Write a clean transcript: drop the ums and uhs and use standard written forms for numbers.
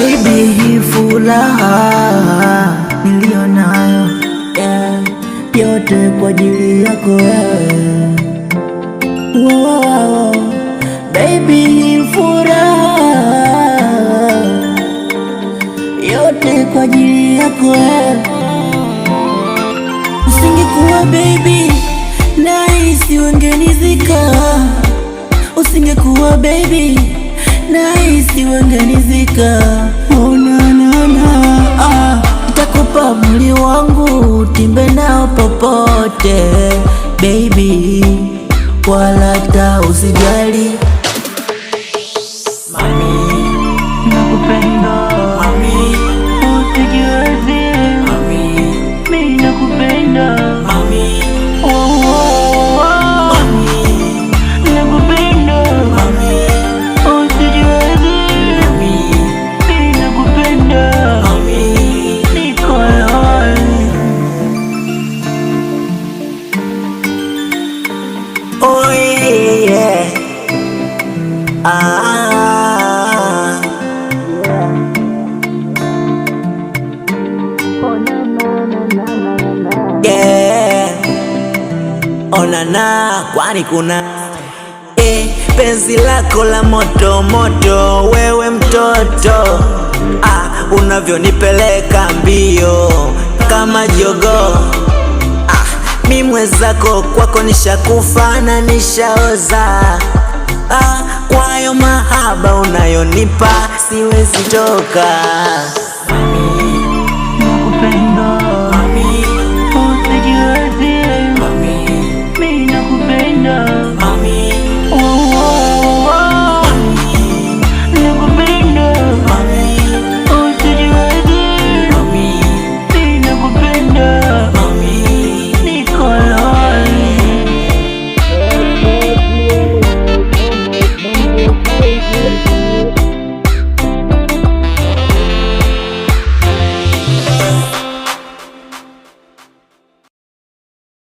baby, hii furaha nilionayo, yeah, yote kwa ajili yako wewe. Wow, baby, hii furaha yote kwa ajili yako wewe. Usingekuwa baby, nahisi wangenizika. Usingekuwa baby, nahisi wangenizika. Oh, na na na, nitakupa mwili wangu utimbe nao popote baby, wala hata usijali. Mami, nakupenda mami, usijiwezi mami, mimi nakupenda mami, oh, oh, oh. Mami, nakupenda mami, usijiwezi mami, mimi nakupenda mami, niko loyal. Oh yeah, yeah. Yeah. Onana, kwani kuna penzi lako la moto moto, wewe mtoto, unavyonipeleka mbio kama jogo. Mi mwezako kwako nishakufa na nishaoza. Kwa hayo mahaba unayonipa siwezi toka.